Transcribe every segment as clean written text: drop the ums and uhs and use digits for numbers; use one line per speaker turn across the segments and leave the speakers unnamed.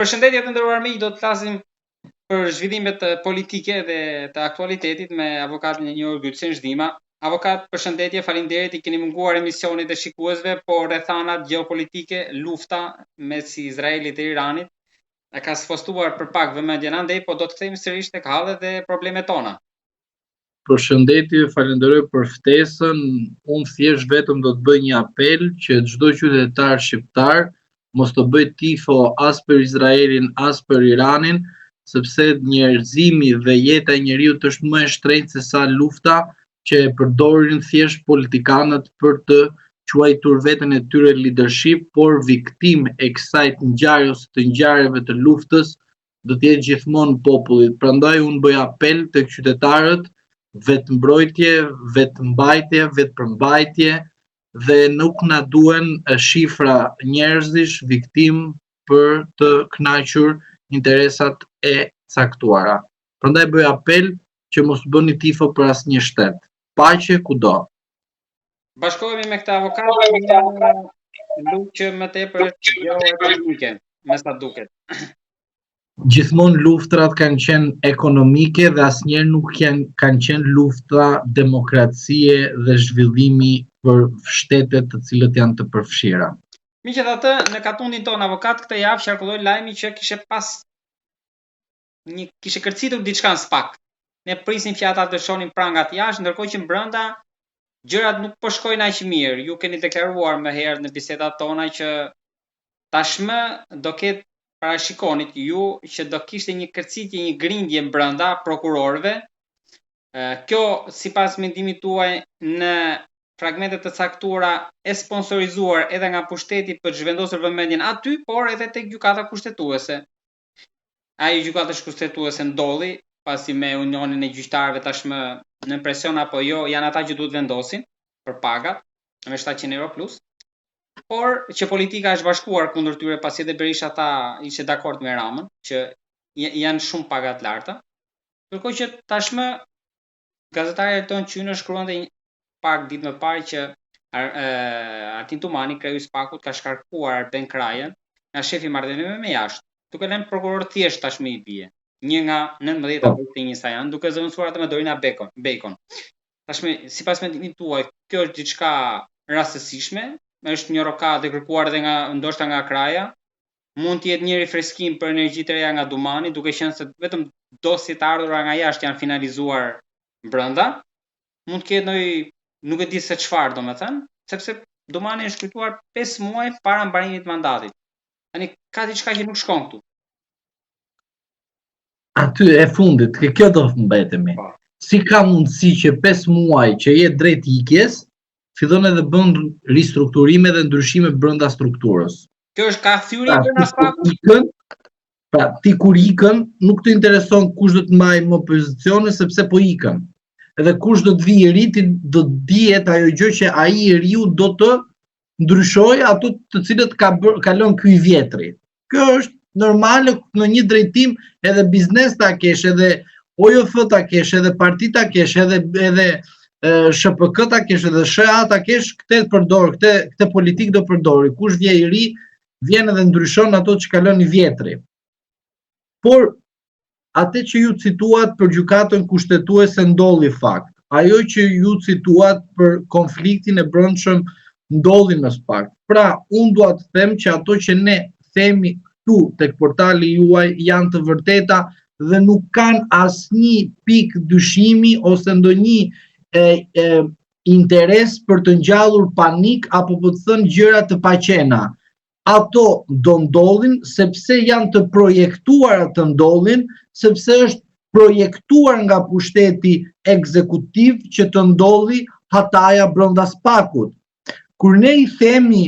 Përshëndetje të nderuar miq, do të flasim për zhvillimet politike dhe të aktualitetit me avokatin e njohur Gylçin Zhdima. Avokat, përshëndetje, faleminderit, i keni munguar emisionit e shikuesve, por rrethanat gjeopolitike, lufta mes Izraelit e Iranit e ka sfostuar për pak vëmendjen andej, po do të kthehemi sërish tek hallet dhe problemet tona.
Përshëndetje, falenderoj për ftesën. Unë thjesht vetëm do të bëj një apel që çdo qytetar shqiptar mos të bëj tifo as për Izraelin, as për Iranin, sepse njerëzimi dhe jeta e njeriut është më e shtrenjtë se sa lufta që e përdorin thjesht politikanët për të quajtur veten e tyre leadership, por viktimë e kësaj ngjarje ose të ngjarjeve të luftës do të jetë gjithmonë populli. Prandaj unë bëj apel tek qytetarët, vetëmbrojtje, vetëmbajtje, vetëpërmbajtje, dhe nuk na duhen shifra njerëzish viktim për të kënaqur interesat e caktuara. Prandaj bëj apel që mos bëni tifo për asnjë shtet. Paqe kudo.
Bashkohemi me këtë avokat, nuk që më tepër geoekonomike, me sa duket.
Gjithmonë luftrat kanë qenë ekonomike dhe asnjëherë nuk kanë qenë lufta demokracie dhe zhvillimi për shtetet të cilët janë të përfshira.
Megjithatë, në katundin ton avokat këtë javë qarkulloi lajmi që kishte kërcitur diçka në SPAK. Ne prisim fjatat të shonin prangat jashtë, ndërkohë që brenda gjërat nuk po shkojnë aq mirë. Ju keni deklaruar më herët në bisedat tona që tashmë do ketë parashikonit ju që do kishte një kërcitje, një grindje brenda prokurorëve. Kjo sipas mendimit tuaj në fragmente të caktuara e sponsorizuar edhe nga pushteti për të zhvendosur vëmendjen aty, por edhe tek gjykata kushtetuese. Ai gjykatës kushtetuese ndolli, pasi me unionin e gjyqtarëve tashmë në presion apo jo, janë ata që duhet vendosin për pagat me 700 euro plus. Por që politika është bashkuar kundër tyre, pasi edhe Berisha ishte dakord me Ramën, që janë shumë paga të larta. Ndërkohë që tashmë gazetari ton Qynë shkruante pak ditë më parë që Artin Tumani, kreu i SPAK-ut, ka shkarkuar Arben Krajën nga shefi i marrëdhënieve me jashtë, duke lënë prokuror thjesht tashmë i bie. Një nga 19 apo sa janë, duke zëvendësuar atë me Dorina Bacon. Tashmë sipas mendimit tuaj, kjo është diçka rastësishme? Është një rokat e kërkuar edhe ndoshta nga Kraja, mund të jetë një rifreskim për energji të reja nga Dumani, duke qenë se vetëm dosjet e ardhura nga jashtë janë finalizuar brenda. Mund të ketë nuk e di se çfarë domethënë, sepse Dumani është shkruar 5 muaj para mbarimit të mandatit. Tani ka diçka që nuk shkon këtu.
Aty e fundit, kjo do të mbetemi. Si ka mundësi që 5 muaj që je drejt ikjes, fillon edhe bën ristrukturime dhe ndryshime brenda strukturës.
Kjo është ka thyrje brenda SPAK-ut.
Pra, ti kur ikën, nuk të intereson kush do të mbajë më pozicione sepse po ikën. Edhe kush do të vijë i ri, do të dihet ajo gjë që ai i riu do të ndryshojë ato të cilët ka lënë ky i vjetri. Kjo është normale në një drejtim, edhe biznes ta kesh, edhe OJF ta kesh, edhe parti ta kesh, edhe SHPK ta kesh, edhe SHA ta kesh, këtë politik do përdori. Kush vje i ri, vjen edhe ndryshon ato që ka lënë i vjetri. Por atë që ju cituat për gjykatën kushtetuese ndolli fakt. Ajo që ju cituat për konfliktin e brendshëm ndolli në SPAK. Pra, unë dua të them që ato që ne themi këtu tek portali juaj janë të vërteta dhe nuk kanë asnjë pikë dyshimi ose ndonjë interes për të ngjallur panik apo për të thënë gjëra të paqena. Ato do ndodhin sepse janë të projektuara të ndodhin, sepse është projektuar nga pushteti ekzekutiv që të ndodhi hataja brenda SPAK-ut. Kur ne i themi,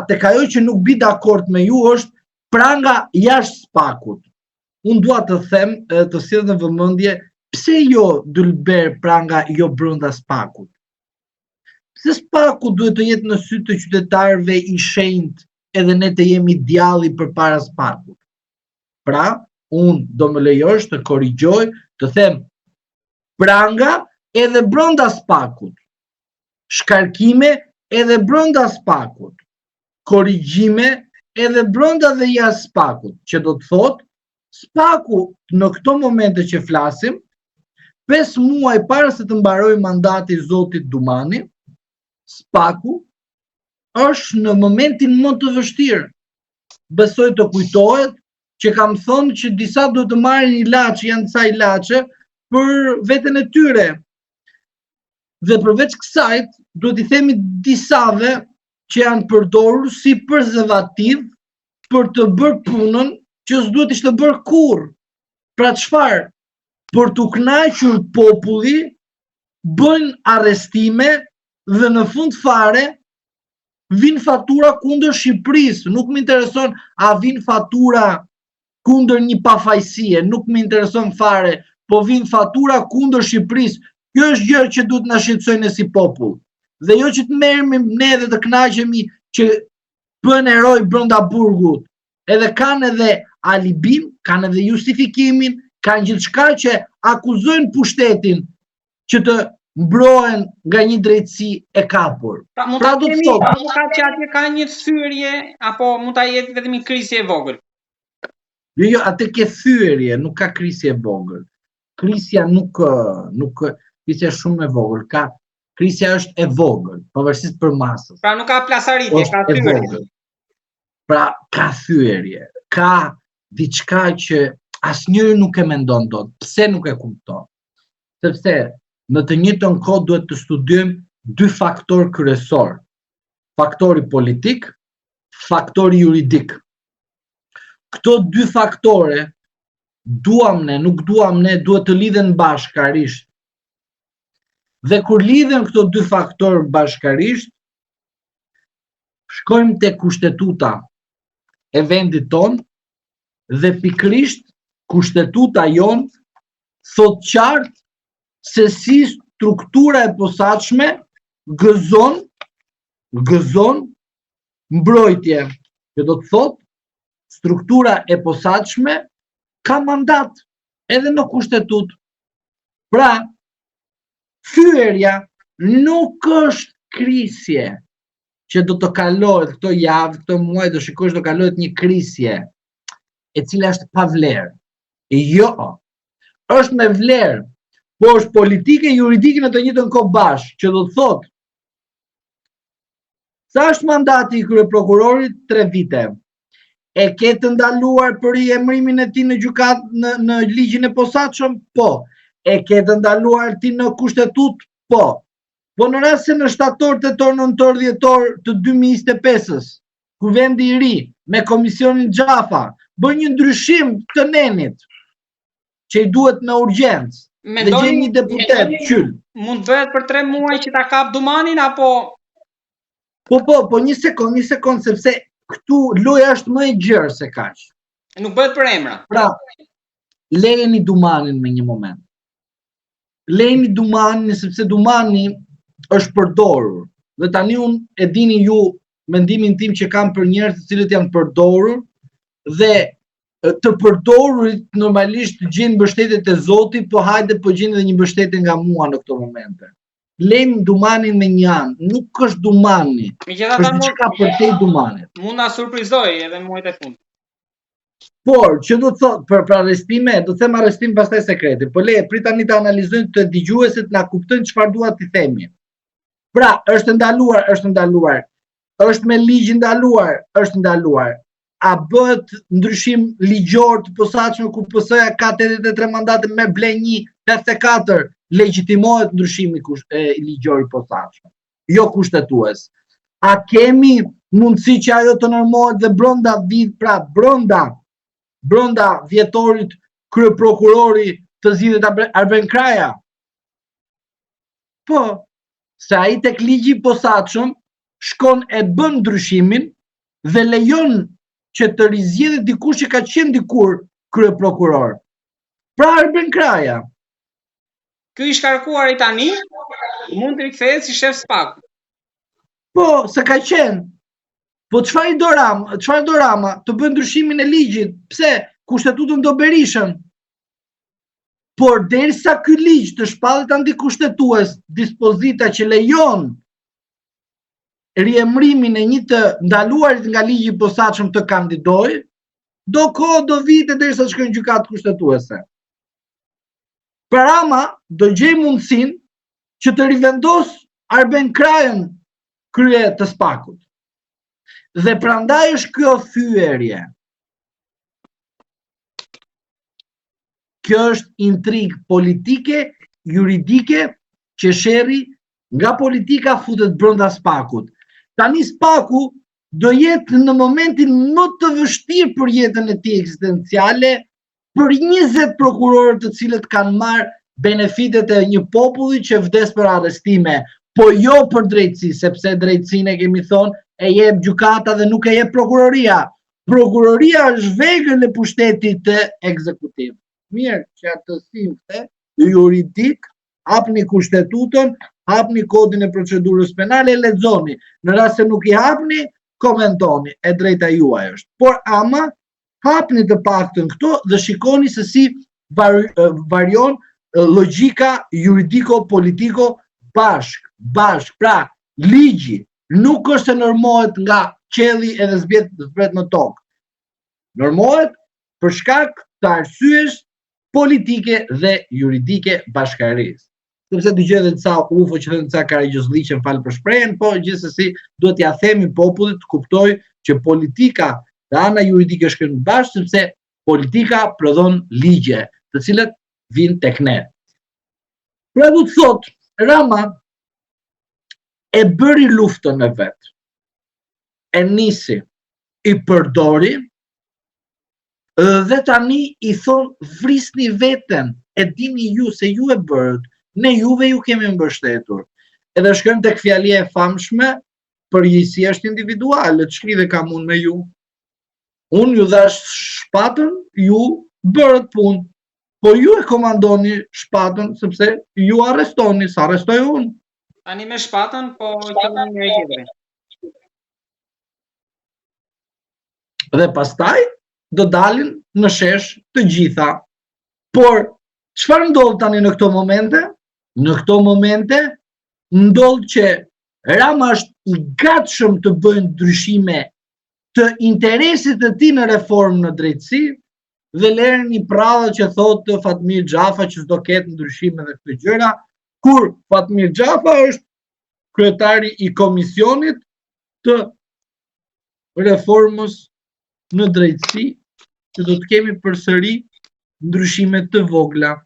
tek ajo që nuk bi dakord me ju është pranga jashtë SPAK-ut. Unë dua të them, të sjell në vëmendje, pse jo dylber pranga jo brenda SPAK-ut? Pse SPAK-u duhet të jetë në sy të qytetarëve i shenjtë edhe ne të jemi djalli përpara SPAK-ut? Pra, unë do më lejosh të korrigjoj, të them pranga edhe brenda SPAK-ut, shkarkime edhe brenda SPAK-ut, korrigjime edhe brenda dhe jashtë SPAK-ut, që do të thotë, SPAK-u në këto momente që flasim, 5 muaj para se të mbarojë mandati i zotit Dumani, SPAK-u është në momentin më të vështirë. Besoj të kujtohet që kam thonë që disa duhet të marrin ilaçe, janë ca ilaçe për veten e tyre. Dhe përveç kësaj, duhet i themi disave që janë përdorur si prezervativ për të bërë punën që s'duhet ishte bërë kurrë. Pra çfarë? Për të kënaqur populli, bëjnë arrestime dhe në fund fare vin fatura kundër Shqipërisë. Nuk më intereson a vin fatura kundër një pafajësie, nuk më intereson fare, po vin fatura kundër Shqipërisë. Kjo është gjë që duhet na shqetësojnë si popull. Dhe jo që të merremi ne dhe të kënaqemi që bën eroj brenda burgut. Edhe kanë edhe alibin, kanë edhe justifikimin, kanë gjithçka që akuzojnë pushtetin që të mbrohen nga një drejtësi e kapur.
Pra mund ta themi, që atje ka një thyerje apo mund ta jetë vetëm një krisje e vogël.
Jo, atë ke thyerje, nuk ka krisje e vogël. Krisja nuk krisja shumë e vogël, krisja është e vogël, pavarësisht për masës.
Pra nuk ka plasaritje, ka thyerje.
Pra ka thyerje, ka diçka që asnjëri nuk e mendon dot. Pse nuk e kupton? Sepse në të njëjtën kohë duhet të studiojmë 2 faktorë kryesor. Faktori politik, faktori juridik. Këto 2 faktore, duam ne, nuk duam ne, duhet të lidhen bashkarisht. Dhe kur lidhen këto 2 faktorë bashkarisht, shkojmë te kushtetuta e vendit ton dhe pikrisht kushtetuta jon thot qartë se si struktura e posaçme gëzon mbrojtje. Që do të thotë, struktura e posaçme ka mandat edhe në kushtetut. Pra, thyerja nuk është krisje që do të kalohet këto javë, këto muaj, do shikosh do kalohet një krisje e cila është pa vlerë. Jo, është me vlerë, po është politike e juridike në të njëjtën kohë bashkë, që do të thotë, sa është mandati i kryeprokurorit? 3 vite. E ke të ndaluar për i emërimin e tij në gjykatë në ligjin e posaçëm? Po. E ke të ndaluar ti në kushtetut? Po. Po në rast se në shtator, tetor, nëntor, dhjetor të 2025-s, kuvendi i ri me komisionin Xhafa bën një ndryshim të nenit që i duhet me urgjencë. Dhe gjen një deputet qyll.
Mund bëhet për 3 muaj që ta kap Dumanin apo?
Po një sekond, sepse këtu loja është më e gjerë se kaq.
Nuk bëhet për emra.
Pra, lejeni Dumanin me një moment. Lejeni Dumanin sepse Dumani është përdorur. Dhe tani unë e dini ju mendimin tim që kam për njerëz të cilët janë përdorur dhe të përdorurit normalisht gjejnë mbështetjet e Zotit, po hajde po gjejnë edhe një mbështetje nga mua në këto momente. Lejmë Dumanin me një anë, nuk është Dumani. Është diçka përtej Dumanit.
Mund na surprizoj edhe në muajt e fundit.
Por, që do të thotë për arrestime, do të them arrestim pastaj sekreti. Po prit tani të analizojnë të dëgjuesit na kuptojnë çfarë dua t'i themi. Pra, është ndaluar. Është me ligj ndaluar, është ndaluar. A bëhet ndryshim ligjor të posaçëm ku PS-ja ka 83 mandate me blen 54, legjitimohet ndryshimi ligjor i posaçëm. Jo kushtetues. A kemi mundësi që ajo të normohet dhe brenda vjetorit kryeprokurori të zgjidhet Arben Kraja? Po, se ai tek ligji i posaçëm shkon e bën ndryshimin dhe lejon që të rizgjedhet dikush që ka qenë dikur kryeprokuror. Pra Arben Kraja.
Ky i shkarkuar i tani mund të rikthehet si shef SPAK.
Po, se ka qenë. Po çfarë do Rama të bën ndryshimin e ligjit? Pse? Kushtetutën do Berishën. Por derisa ky ligj të shpallet antikushtetues, dispozita që lejon riemrimin e një të ndaluarit nga ligji i posaçëm të kandidojë, do kohë, do vite derisa të shkojnë në gjykatë kushtetuese. Rama do gjej mundësinë që të rivendos Arben Krajën krye të SPAK-ut. Dhe prandaj është kjo thyerje. Kjo është intrigë politike, juridike, që sherri nga politika futet brenda SPAK-ut. Tani SPAK-u do jetë në momentin më të vështirë për jetën e tij ekzistenciale, për 20 prokurorë të cilët kanë marrë benefitet e një populli që vdes për arrestime, po jo për drejtësi, sepse drejtësinë e kemi thonë e jep gjykata dhe nuk e jep prokuroria. Prokuroria është vegël e pushtetit të ekzekutivit. Mirë, që atë simte juridik, hapni kushtetutën, hapni kodin e procedurës penale, lexoni. Në rast se nuk i hapni, komentoni, e drejta juaj është. Por ama hapni të paktën këto dhe shikoni se si varion logjika juridiko-politiko bashk. Pra, ligji nuk është e normohet nga qelli edhe zbret në tokë. Normohet për shkak të arsyesh politike dhe juridike bashkërisë. Sepse dëgjoj edhe ca ufo që thënë ca karagjollëqe fal për shprehjen, po gjithsesi duhet t'ia themi popullit të kuptojë që politika dhe ana juridike shkojnë bashkë, sepse politika prodhon ligje, të cilat vijnë tek ne. Pra du të thot, Rama e bëri luftën e vet. E nisi, i përdori dhe tani i thon vrisni veten, e dini ju se ju e bërët, ne juve ju kemi mbështetur. Edhe shkojmë tek fjalia e famshme, përgjegjësia është individuale, ç'lidhje kam unë me ju? Unë ju dhash shpatën, ju bërët punë. Po ju e komandoni shpatën, sepse ju arrestoni, sa arrestoj unë.
Tani me shpatën, po qëllimi njëri tjetrin.
Dhe pastaj do dalin në shesh të gjitha. Por çfarë ndodh tani në këto momente? Në këto momente ndodh që Rama është i gatshëm të bëjë ndryshime të interesit të tij në reformë në drejtësi dhe lërë një prallë që thotë Fatmir Xhafa që s'do ketë ndryshime dhe këto gjëra, kur Fatmir Xhafa është kryetari i komisionit të reformës në drejtësi, që do të kemi përsëri ndryshime të vogla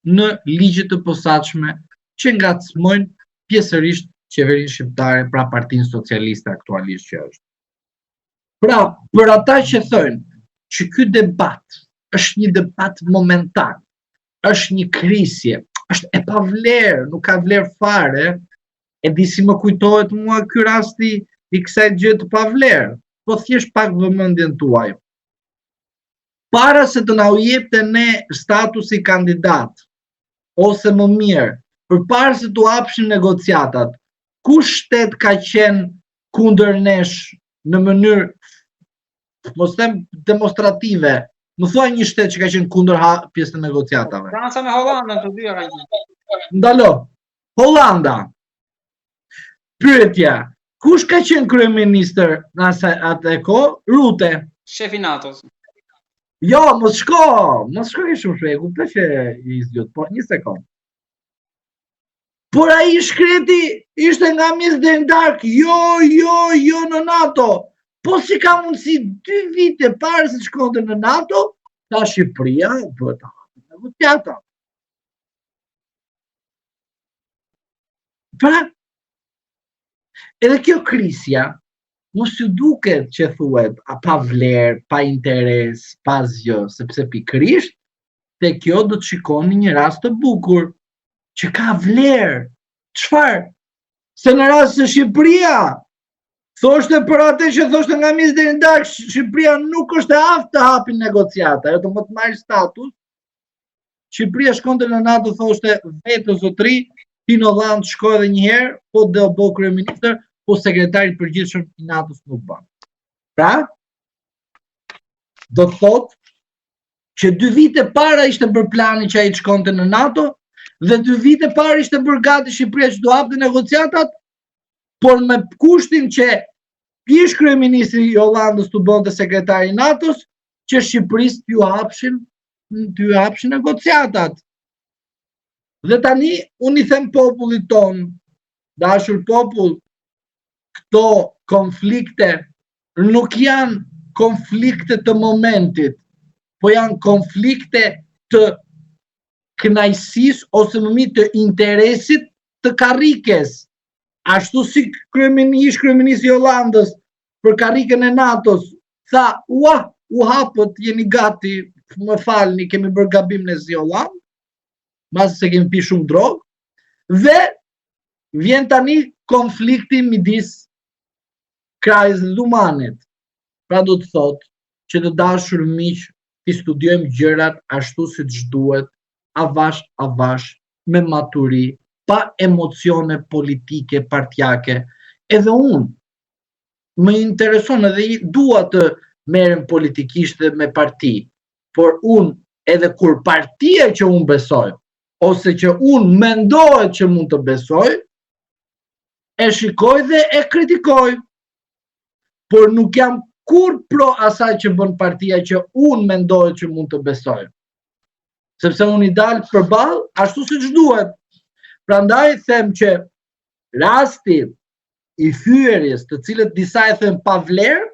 në ligjet të posaçme që ngacmojnë pjesërisht qeverinë shqiptare, pra Partinë Socialiste aktualisht që është. Pra, për ata që thojnë që ky debat është një debat momentan, është një krisje, është e pavlerë, nuk ka vlerë fare, e di si më kujtohet mua ky rasti i kësaj gjë të pavlerë, po thjesht pak vëmendjen tuaj. Para se të na u jepte ne statusi kandidat, ose më mirë, përpara se të hapshin negociatat, kush shtet ka qenë kundër nesh në mënyrë, mos them demonstrative, më thuaj një shtet që ka qenë kundër hapjes të negociatave.
Franca me Hollandën, të dyja kanë qenë.
Ndalo, Hollanda. Pyetja, kush ka qenë kryeministër në atë kohë? Rute.
Shefi NATO-s.
Jo, mos shko ke shumë shpejt, kuptoj që i zgjut, po një sekond. Por ai shkreti ishte nga mis dhe ndark, jo në NATO. Po si ka mundësi 2 vite para se të shkonte në NATO, ta Shqipëria bëhet negociata. Pra, edhe kjo krisja, mos ju duket që thuhet pa vlerë, pa interes, pa zgjë, sepse pikërisht te kjo do të shikoni një rast të bukur, që ka vlerë. Çfarë? Se në rast se Shqipëria thoshte për atë që thoshte nga mis deri ndark, Shqipëria nuk është e aftë të hapi negociata, ajo do të marrë status. Shqipëria shkonte në NATO, thoshte vetë zotri, Tino Lland shkoi edhe një herë, po do bëu kryeministër, po sekretari i përgjithshëm i NATO-s nuk bën. Pra, do të thotë që 2 vite para ishte bërë plani që ai të shkonte në NATO dhe 2 vite para ishte bërë gati Shqipëria që do hapte negociatat, por me kushtin që ish kryeministri i Hollandës të bënte sekretari i NATO-s, që Shqipërisë t'ju hapshin negociatat. Dhe tani, unë i them popullit ton, dashur popull, këto konflikte nuk janë konflikte të momentit, po janë konflikte të kënaqësisë ose më mirë të interesit të karrikes. Ashtu si ish kryeministri i Hollandës për karrikën e NATO-s tha, u hapët, jeni gati, më falni, kemi bërë gabim në si Hollandë, masë se kemi pi shumë drogë, dhe vjen tani konflikti midis krajës dhe dhumanit. Pra do të thotë që të dashur miq, ti studiojmë gjërat ashtu si që duhet, avash, me maturi, pa emocione politike, partjake. Edhe unë, më intereson edhe dua të merrem politikisht dhe me parti, por unë edhe kur partia që unë besoj, ose që unë mendohet që mund të besoj, e shikoj dhe e kritikoj, por nuk jam kur pro asaj që bën partia që unë mendohet që mund të besoj. Sepse unë i dalë përballë ashtu siç duhet. Prandaj them që rasti i thyerjes, të cilët disa e them pa vlerë,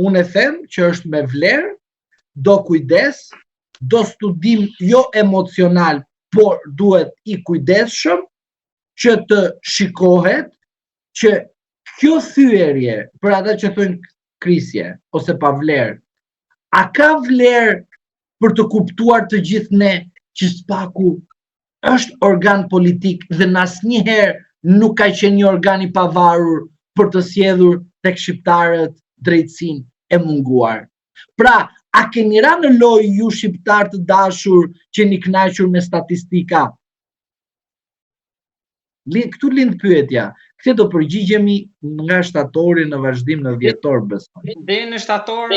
unë e them që është me vlerë, do kujdes, do studim jo emocional, por duhet i kujdesshëm që të shikohet që kjo thyerje, për ata që thonë krisje ose pa vlerë, a ka vlerë për të kuptuar të gjithë ne që SPAK-u është organ politik dhe asnjëherë nuk ka qenë një organ i pavarur për të sjellur tek shqiptarët drejtësinë e munguar. Pra, a keni ra në lojë ju shqiptar të dashur që jeni kënaqur me statistika? Këtu lind pyetja. Këtë do përgjigjemi nga shtatori në vazhdim në dhjetor besoj.
Deri në shtator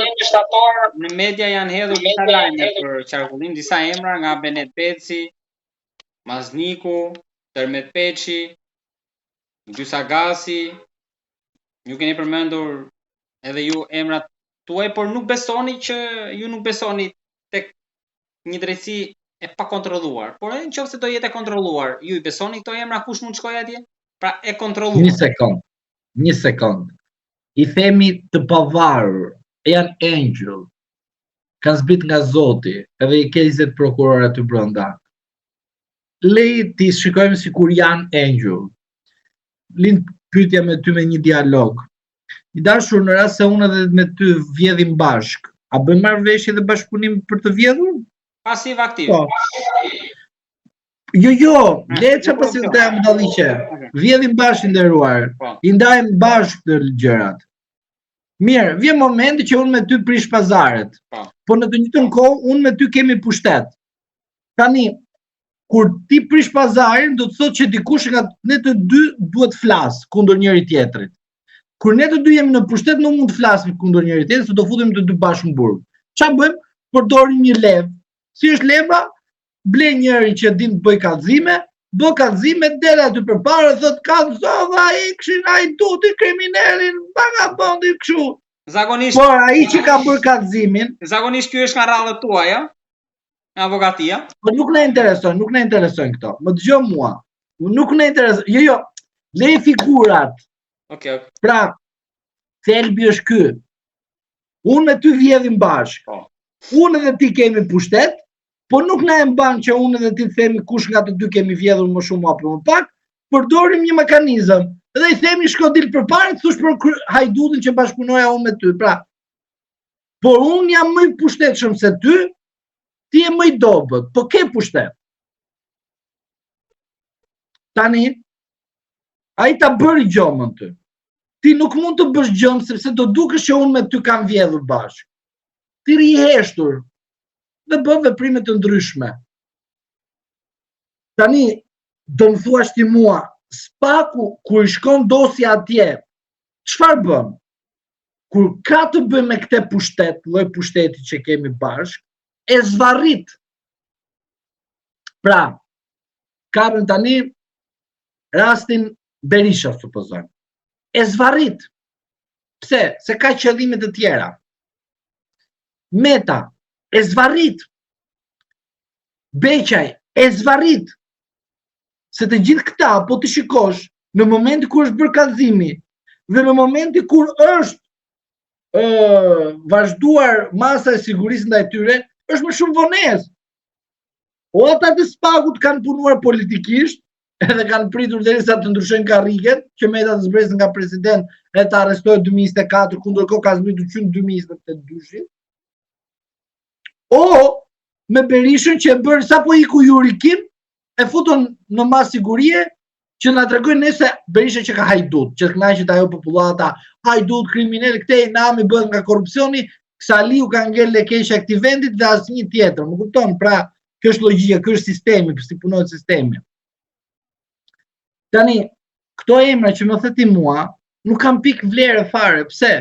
në media janë hedhur disa lajme për qarkullim, disa emra nga Benet Peci, Mazniku, Tërmet Peçi, Gjysa Gasi. Ju keni përmendur edhe ju emrat tuaj, por nuk besoni tek një drejtësi e pa kontrolluar. Por edhe nëse do jetë e kontrolluar, ju i besoni këto emra, kush mund të shkojë atje? Pra e kontrolluar.
Një sekond. I themi të pavarur, janë angel. Kanë zbrit nga Zoti, edhe i ke 20 prokuror aty brenda. Lej ti shikojmë sikur janë angel. Lind pyetja me ty me një dialog. I dashur, në rast se unë edhe me ty vjedhim bashk, a bëjmë marrëveshje dhe bashkëpunim për të vjedhur?
Pasiv aktiv.
Po. Jo, le çfarë pasiv të jam dalliqe. Vjedhim bashkë nderuar. I ndajmë bashkë të gjërat. Mirë, vjen momenti që unë me ty prish pazaret. Po në të njëjtën kohë unë me ty kemi pushtet. Tani, kur ti prish pazarin, do të thotë që dikush nga ne të dy duhet flas kundër njëri tjetrit. Kur ne të dy jemi në pushtet, nuk mund të flasim kundër njëri tjetrit, se do futemi të dy bashkë në burg. Çfarë bëjmë? Përdorim një levë. Si është leva? Ble njëri që din të bëj kallëzime, bë kallëzime, del aty përpara, thotë kallëzova ai tuti kriminalin, vagabondin kështu.
Zakonisht.
Por ai që ka bërë kallëzimin,
zakonisht ky është nga rradhët tuaja, nga avokatia.
Po nuk na interesojnë këto. Më dëgjoj mua. Nuk na intereson. Jo, le figurat.
Okej.
Pra, thelbi është ky. Unë me ty vjedhim bashkë. Unë edhe ti kemi pushtet, po nuk na e mban që unë edhe ti themi kush nga të dy kemi vjedhur më shumë apo më pak, përdorim një mekanizëm. Dhe i themi shko dil përpara, thosh për hajdutin që bashkëpunoja unë me ty. Pra, por unë jam më i pushtetshëm se ty, ti je më i dobët, po ke pushtet. Tani, ai ta bëri gjomën ty. Ti nuk mund të bësh gjomë sepse do dukesh që unë me ty kam vjedhur bashkë. Ti ri i heshtur dhe bën veprime të ndryshme. Tani, do më thuash ti mua, SPAK-u kur i shkon dosja atje, çfarë bën? Kur ka të bëjë me këtë pushtet, lloj pushteti që kemi bashkë, e zvarrit. Pra, kapën tani rastin Berisha, supozojmë. e zvarrit. Pse? Se ka qëllime të tjera. Meta e zvarrit. Beqaj e zvarrit. Se të gjithë këta, po të shikosh, në momenti kur është bërë kallëzimi dhe në momenti kur është vazhduar masa e sigurisë ndaj tyre, është më shumë vonesë. O ata të Spagut kanë punuar politikisht, edhe kanë pritur derisa të ndryshojnë karriget, që Meta të zbresë nga president e të arrestohet 2024, ku ndërkohë ka zbritur që në 2022. O me Berishën që e bërë sa po iku Jurikin, e futën në masë sigurie, që nga të regojnë nëse Berisha që ka hajdut, që të knaqet ajo populata, hajdut, kriminel, këtej nami bëhet nga korupcioni, Ksaliu ka ngel lekesha këtij vendit dhe asnjë tjetër. Më kupton, pra, kjo është logjika, ky është sistemi, si punohet sistemi. Tani, këto emra që më theti mua, nuk kam pikë vlerë fare, pse?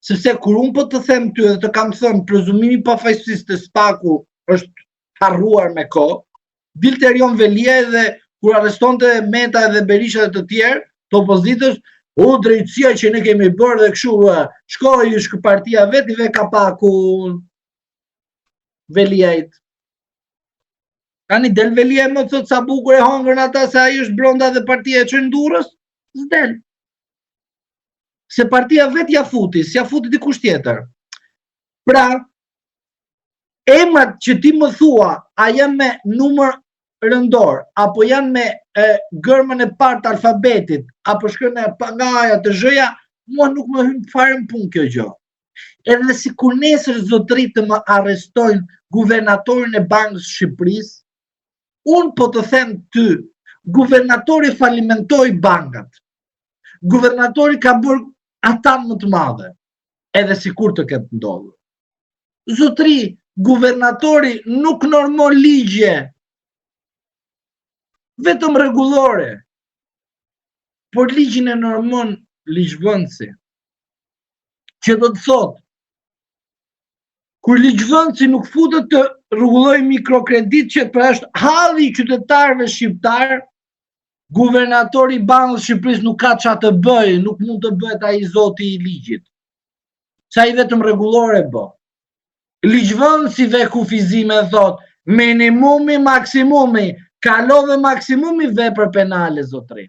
Sepse kur unë po të them ty dhe të kam thënë prezumimi pafajësisë të Spaku është harruar me kohë, dilte Erion Velia dhe kur arrestonte Meta dhe Berisha dhe të tjerë, të opozitës, drejtësia që ne kemi bërë dhe kështu, shkoj partia vetë i ve kapaku Veliajt. Tani del Velia më thot sa bukur e hongër ata se ai është brenda dhe partia e çon Durrës, s'del. Se partia vetë ja futi, s'ja futi dikush tjetër. Pra, emrat që ti më thua, a janë me numër rëndor, apo janë me gërmën e parë të alfabetit, apo shkën e pangaja të zhëja, mua nuk më hyn fare në punë kjo gjë. Edhe si kur nesër zotërit të më arrestojnë guvernatorin e Bankës Shqipërisë, unë po të them ty, guvernatori falimentoi bankat. Guvernatori ka bërë atan më të madhe, edhe si kur të ketë ndodhur. Zotëri, guvernatori nuk normon ligje, vetëm rregullore, por ligjin e normon ligjvëndësi. Që do të thotë, kur ligjvëndësi nuk futet të rregulloj mikrokredit që pra është halli i qytetarëve shqiptar, guvernatori i Bankës Shqipërisë nuk ka çfarë të bëjë, nuk mund të bëhet ai zoti i ligjit. Sa i vetëm rregullore bë. Ligjvëndësive kufizime thot, minimumi, maksimumi, kalove maksimumi vepër penale, zotëri.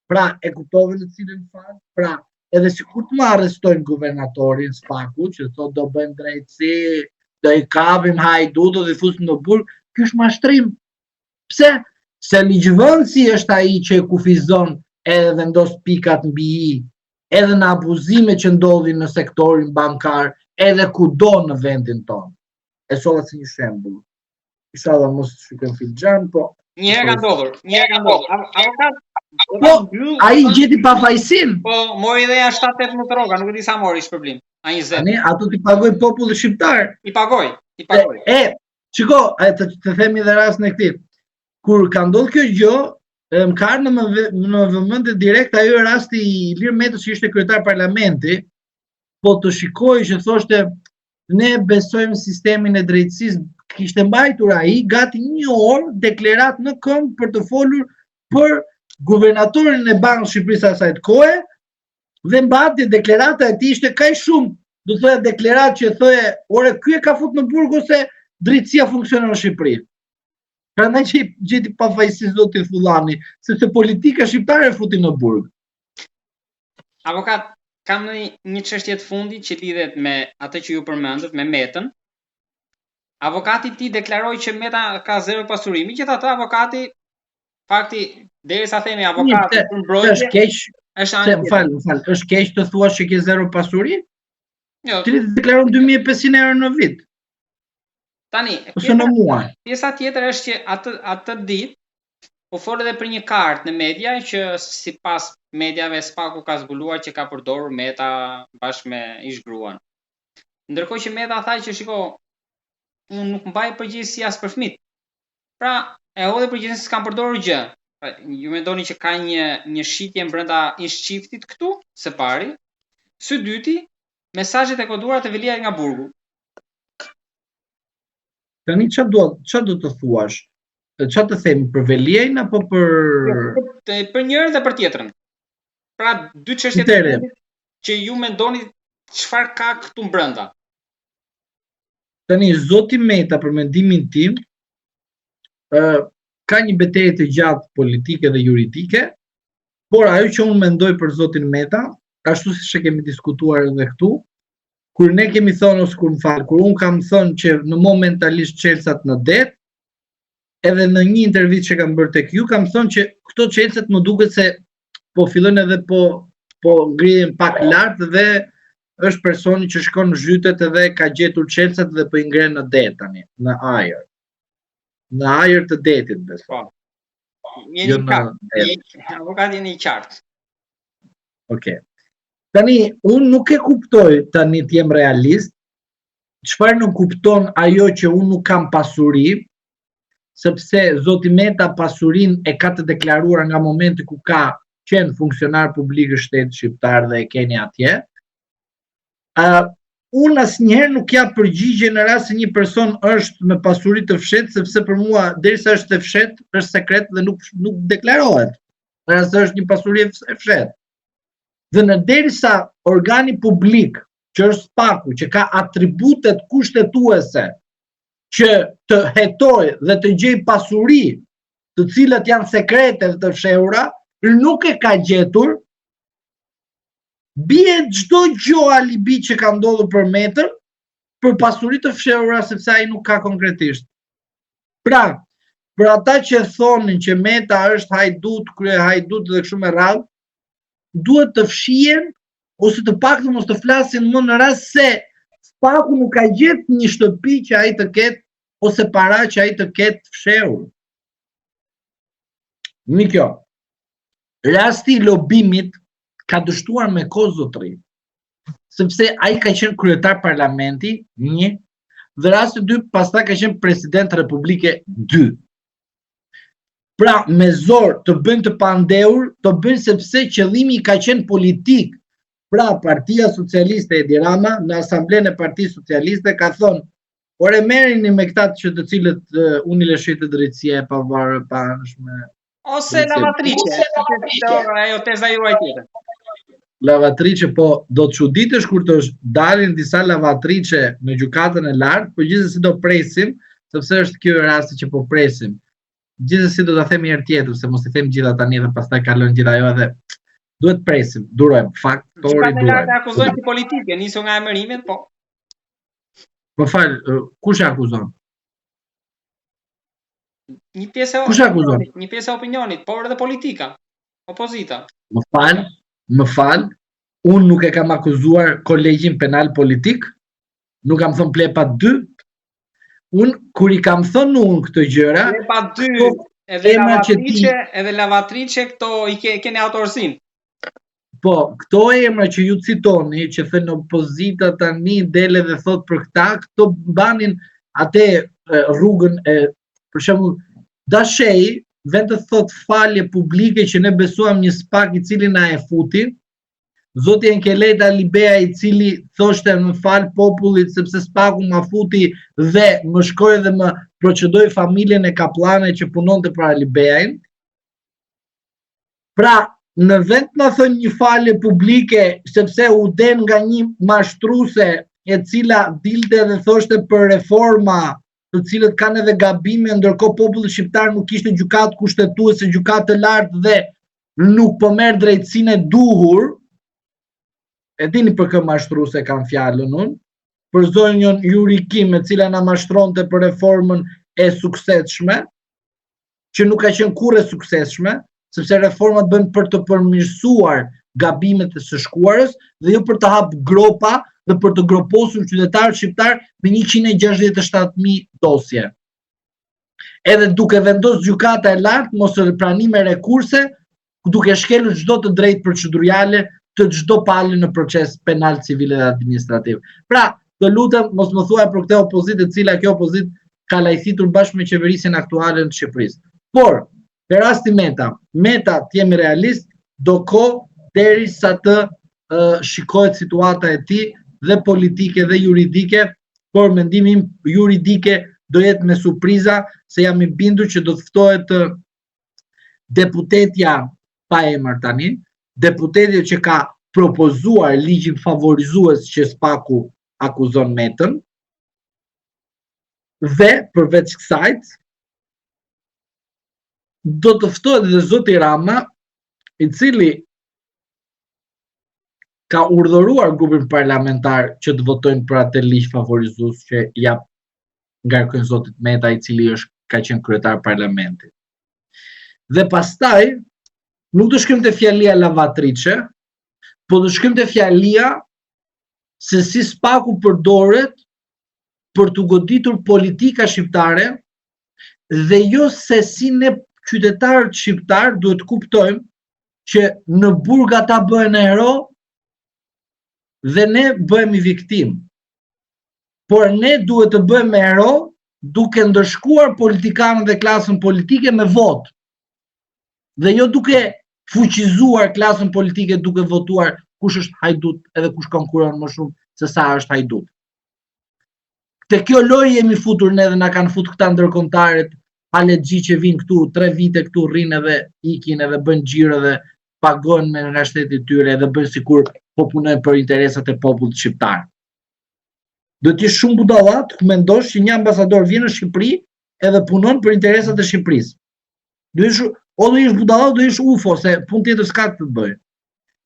Pra, e kuptove në cilën fazë? Pra, edhe si kur të më arrestojnë guvernatorin Spaku, që thot do bëjmë drejtësi, do i kapim hajdudo dhe fusim në burg, kjo është mashtrim. Pse? Se ligjvëndësi është ai që e kufizon edhe vendos pikat mbi i, edhe në abuzime që ndodhin në sektorin bankar, edhe kudo në vendin tonë. E solla si një shembull. Inshallah mos shikojmë filxhan, po
Njëherë ka ndodhur. Avokat,
ai gjeti pafajësinë.
po mori ideja 7-8 më të rroga, nuk e di sa mori shpërblim. A 20.
Tani ato ti pagoj populli shqiptar.
I pagoj.
Shiko, të themi dhe rastin e këtij. Kur ka ndodhur kjo gjë, më ka ardhur në vëmendje direkt ajo rasti i Ilir Metës që ishte kryetar parlamenti, po të shikoj që thoshte ne besojmë sistemin e drejtësisë, kishte mbajtur ai gati 1 orë deklarat në këmbë për të folur për guvernatorin e Bankës Shqipërisë asaj kohe, dhe mbati deklarata e tij ishte kaq shumë, do të thoya deklarat që thoje, ore ky e ka fut në burg ose drejtësia funksionon në Shqipëri. Prandaj që gjeti pafajësi zoti Thullani, sepse politika shqiptare e futi në burg.
Avokat, kam një çështje të fundit që lidhet me atë që ju përmendët, me Metën. Avokati ti deklaroi që Meta ka 0 pasuri. Megjithatë, avokati fakti derisa themi avokati për mbrojtje
është keq. Është keq të thuash që ke 0 pasuri?
Jo.
Ti deklaron 2500 euro në vit.
Tani,
ose në muaj.
Pjesa tjetër është që atë ditë u fol edhe për një kartë në media që sipas mediave Spaku ka zbuluar që ka përdorur Meta bashkë me ish-gruan. Ndërkohë që Meta tha që shiko, unë nuk mbaj përgjegjësi as për fëmijët. Pra, e hodhi përgjegjësinë se s'kam përdorur gjë. Ju mendoni që ka një shitje brenda ish-çiftit këtu, së pari. Së dyti, mesazhet e koduara të Veliajt nga burgu.
Tani çfarë do të thuash? Çfarë të themi për Veliajin apo për
njërin dhe për tjetrën? Pra dy çështjet e fundit që ju mendoni çfarë ka këtu brenda.
Tani zoti Meta për mendimin tim ka një betejë të gjatë politike dhe juridike, por ajo që unë mendoj për zotin Meta, ashtu siç e kemi diskutuar edhe këtu, kur ne kemi thonë ose kur unë kam thënë që në momentalisht çelësat në det, edhe në një intervistë që kam bërë tek ju, kam thënë që këto çelësat më duket se po fillojnë edhe po ngrihen pak lart dhe është personi që shkon në zhytet edhe ka gjetur çelësat dhe po i ngren në det tani, në ajër. Në ajër të detit, besoj.
Jeni qartë. Avokati jeni qartë.
Okej. Tani, unë nuk e kuptoj tani të jem realist, çfarë nuk kupton ajo që unë nuk kam pasuri, sepse zoti Meta pasurin e ka të deklaruar nga momenti ku ka qenë funksionar publik i shtetit shqiptar dhe e keni atje. Unë asnjëherë nuk jap përgjigje në rast se një person është me pasuri të fshehtë, sepse për mua derisa është e fshehtë, është sekret dhe nuk deklarohet. Në rast se është një pasuri e fshehtë. Dhe në derisa organi publik, që është Spaku, që ka atributet kushtetuese që të hetoj dhe të gjej pasuri të cilat janë sekrete dhe të fshehura, nuk e ka gjetur, bie çdo gjë alibi që ka ndodhur për Metën për pasuri të fshehura sepse ai nuk ka konkretisht. Pra, për ata që thonin që Meta është hajdut, krye hajdut dhe kështu me radhë, duhet të fshihen ose të paktën mos të flasin më në rast se Spaku nuk ka gjetë një shtëpi që ai të ketë ose para që ai të ketë fshehur. Një kjo. Rasti i lobimit ka dështuar me kohë zotëri, sepse ai ka qenë kryetar parlamenti, 1, dhe rasti 2, pastaj ka qenë president Republike 2. Pra, me zor të bëjnë të pandehur, të bëjnë sepse qëllimi ka qenë politik. Pra, Partia Socialiste Edi Rama, në asamblen e Partisë Socialiste, ka thonë, ore merrini me këta që të cilët unë i lëshoj të drejtësia e pavarur pa anshme.
Ose lavatrice, ajo teza juaj tjetër.
Lavatrice, po do të çuditesh kur të dalin disa lavatrice në gjykatën e lartë, por gjithsesi do presim, sepse është ky rasti që po presim. Gjithsesi do ta themi herë tjetër, se mos i them gjitha tani dhe pastaj kalojnë gjitha ajo edhe duhet presim, durojmë, faktori durojmë.
Gjykata e akuzojnë si politike, nisu nga emërimet, po.
Po fal, kush e akuzon?
Një pjesë e opinionit, por edhe politika, opozita.
Më fal, unë nuk e kam akuzuar kolegjin penal politik, nuk kam thënë plepa 2, unë, kur i kam thënë unë këtë gjëra...
Plepa 2, edhe lavatrice, këto i keni autorsin.
Po, këto emra që ju citoni, që thënë opozita tani, dele dhe thot për këta, këto banin atë rrugën e, për shembull, Dashej, vend të thot falje publike që ne besuam një Spak i cili na e futi, zoti Enkeleta Libea i cili thoshte më fal popullit sepse Spaku ma futi dhe më shkoi dhe më procedoi familjen e Kaplane që punonte para Libeajn. Pra, në vend na thënë një falje publike sepse u den nga një mashtruese e cila dilte dhe thoshte për reforma të cilët kanë edhe gabime, ndërkohë populli shqiptar nuk kishte gjykatë kushtetuese, gjykatë të lartë dhe nuk po merr drejtësinë e duhur. E dini për kë mashtruese kam fjalën unë, për zonjën Jurikim e cila na mashtronte për reformën e suksesshme, që nuk ka qenë kurrë e suksesshme, sepse reformat bën për të përmirësuar gabimet e së shkuarës dhe jo për të hapë gropa dhe për të groposur qytetarët shqiptar me 167.000 dosje. Edhe duke vendosur gjykata e lartë mos pranime rekurse, duke shkelur çdo të drejtë procedurale të çdo palë në proces penal, civil dhe administrativ. Pra, të lutem mos më thuaj për këtë opozitë, e cila kjo opozitë ka lajthitur bashkë me qeverisjen aktuale të Shqipërisë. Por, në rasti Meta, të jemi realist, do kohë derisa të shikohet situata e tij dhe politike dhe juridike, por mendimi im juridike do jetë me surpriza, se jam i bindur që do të ftohet deputetja pa emër tani, deputeti që ka propozuar ligjin favorizues që SPAK-u akuzon Metën, dhe përveç kësajt, do të ftohet edhe zoti Rama, i cili ka urdhëruar grupin parlamentar që të votojnë për atë ligj favorizues që ja ngarkojnë zotit Meta, i cili ka qenë kryetar parlamentit. Dhe pastaj, nuk të shkrim të fjalia lavatrice, po të shkrim të fjalia se si SPAK-u përdoret për të goditur politika shqiptare dhe jo se si ne qytetarët shqiptar duhet kuptojmë që në burg ata bëhen hero dhe ne bëhemi viktim. Por ne duhet të bëhemi hero duke ndërshkuar politikanët dhe klasën politike me votë. Dhe jo duke fuqizuar klasën politike duke votuar kush është hajdut edhe kush konkuron më shumë se sa është hajdut. Te kjo lojë jemi futur ne dhe na kanë futur këta ndërkombëtarët Halegji që vinë këtu 3 vite këtu rrinë edhe ikin edhe bën xhiro dhe pagon me nga shteti tyre edhe bën sikur po punojnë për interesat e popullit shqiptar. Do të jesh shumë budalla të mendosh që një ambasador vjen në Shqipëri edhe punon për interesat e Shqipërisë. Do jesh budalla, do jesh UFO se punë tjetër s'ka të bëjë.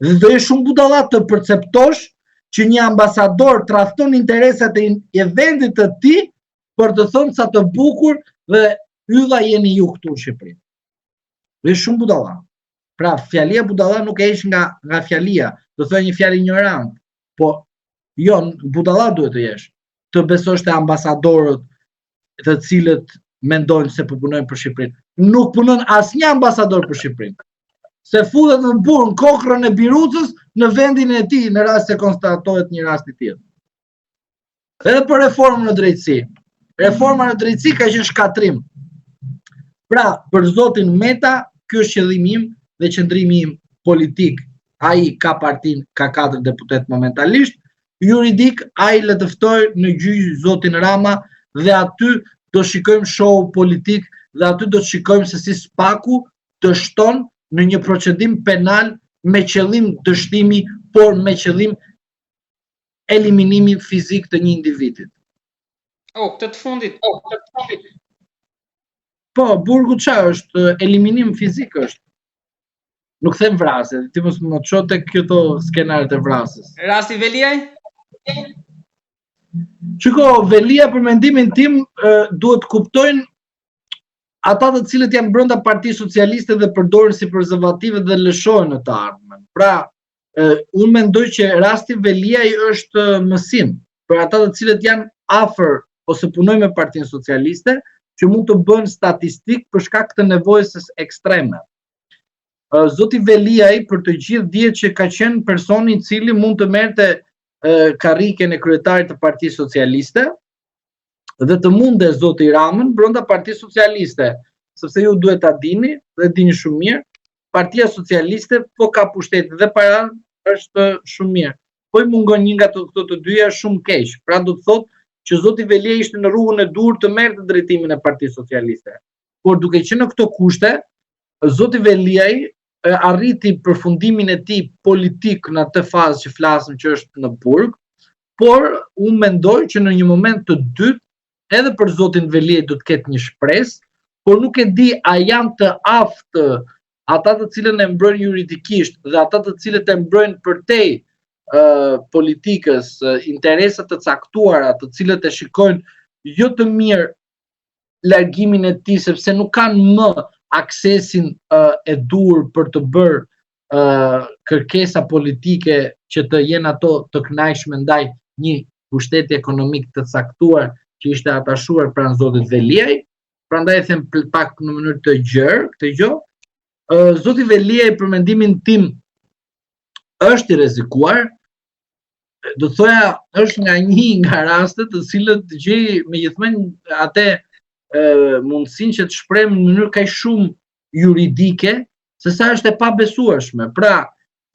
Dhe do jesh shumë budalla të perceptosh që një ambasador tradhton interesat e vendit të tij për të thënë sa të bukur dhe ylla jeni ju këtu në Shqipëri. Do jesh shumë budalla. Pra, fjalia budalla nuk e ish nga fjalia, do thojë një fjalë ignorant, po jo, budalla duhet të jesh, të besosh te ambasadorët të cilët mendojnë se po punojnë për Shqipërinë. Nuk punon asnjë ambasador për Shqipërinë. Se futet në burr kokrën e Birucës në vendin e tij në rast se konstatohet një rast i tillë. Edhe për reformën në drejtësi. Reforma në drejtësi ka qenë shkatrim. Pra, për zotin Meta, ky është qëllimi im dhe qëndrimi im politik. Ai ka partin, ka 4 deputet momentalisht, juridik ai le të ftoj në gjyq zotin Rama dhe aty do shikojmë show politik dhe aty do të shikojmë se si SPAK-u dështon në një procedim penal me qëllim dështimi, por me qëllim eliminimi fizik të një individit.
Këtë të fundit.
Po, burgu çfarë është? Eliminim fizik është. Nuk them vrasje, ti mos më çon tek këto skenaret e vrasjes.
Rasti Veliaj?
Shiko, Velia për mendimin tim duhet kuptojnë ata të cilët janë brenda Partisë Socialiste dhe përdoren si prezervative dhe lëshojnë në të ardhmen. Pra, unë mendoj që rasti Veliaj është mësim për ata të cilët janë afër ose punojnë me Partinë Socialiste, që mund të bënë statistik për shkak të nevojës ekstreme. Zoti Veliaj për të gjithë dihet që ka qenë personi i cili mund të merrte karriken e kryetarit të Partisë Socialiste dhe të munde zoti Ramën brenda Partisë Socialiste, sepse ju duhet ta dini dhe dini shumë mirë, Partia Socialiste po ka pushtetin dhe para është shumë mirë. Po i mungon një nga këto të dyja shumë keq. Pra do të thotë që zoti Veliaj ishte në rrugën e dur të merrte drejtimin e Partisë Socialiste. Por duke qenë në këto kushte, zoti Veliaj arriti përfundimin e tij politik në atë fazë që flasëm që është në burg, por unë mendoj që në një moment të dytë edhe për zotin Veliaj do të ketë një shpresë, por nuk e di a janë të aftë ata të cilët e mbrojnë juridikisht dhe ata të cilët e mbrojnë përtej politikës, interesat të caktuara, të cilët e shikojnë jo të mirë largimin e tij sepse nuk kanë më aksesin e dur për të bërë kërkesa politike që të jenë ato të kënaqshme ndaj një pushteti ekonomik të caktuar që ishte atashuar pranë zotit Veliaj. Prandaj e them pak në mënyrë të gjerë këtë gjë. Zoti Veliaj për mendimin tim është i rrezikuar. Do të thoya është nga rastet të cilët gjej megjithënë atë mundësinë që të shprehim në mënyrë kaq shumë juridike, se sa është e pabesueshme. Pra,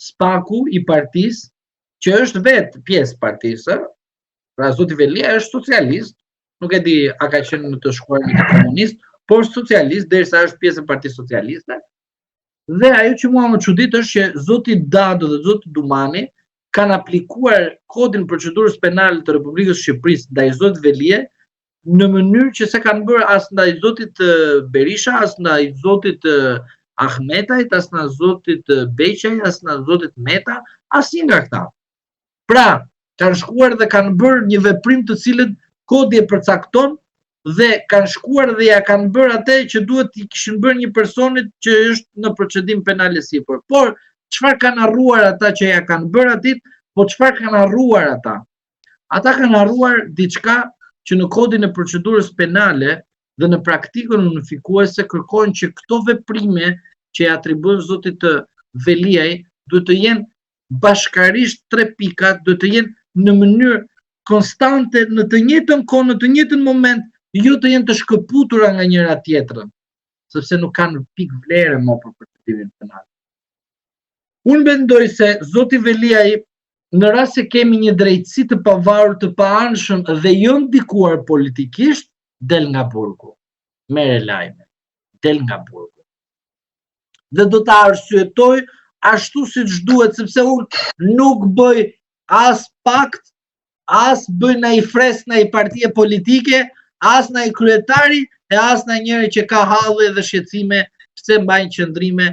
SPAK-u i partisë, që është vetë pjesë partisë, pra zoti Veliaj është socialist, nuk e di a ka qenë në të shkuar një komunist, por socialist, derisa është pjesë e Partisë Socialiste, Dhe ajo që mua më çudit është që zoti Dado dhe zoti Dumani kanë aplikuar kodin procedurës penale të Republikës Shqipërisë ndaj zotit Velie në mënyrë që se kanë bërë as ndaj zotit Berisha, as ndaj zotit Ahmetajt, as ndaj zotit Beqaj, as ndaj zotit Meta, asnjë nga këta. Pra, kanë shkuar dhe kanë bërë një veprim të cilët kodi e përcakton dhe kanë shkuar dhe ja kanë bërë atë që duhet i kishin bërë një personit që është në procedim penal e sipër. Por çfarë kanë harruar ata që ja kanë bërë atit? Po çfarë kanë harruar ata? Ata kanë harruar diçka që në kodin e procedurës penale dhe në praktikën unifikuese kërkojnë që këto veprime që i atribuojnë zotit të Veliaj duhet të jenë bashkarisht 3 pikat, duhet të jenë në mënyrë konstante në të njëjtën kohë, në të njëjtën moment, jo të jenë të shkëputura nga njëra tjetrën, sepse nuk kanë pikë vlere më për procedimin penal. Unë mendoj se zoti Veliaj, në rast se kemi një drejtësi të pavarur, të paanshëm dhe jo ndikuar politikisht, del nga burgu. Merre lajme, del nga burgu. Dhe do ta arsyetoj ashtu siç duhet, sepse unë nuk bëj as pakt, as bëj në i fres në i partije politike, as në i kryetari e as në njëri që ka halle dhe shqetësime pse mbajnë qëndrime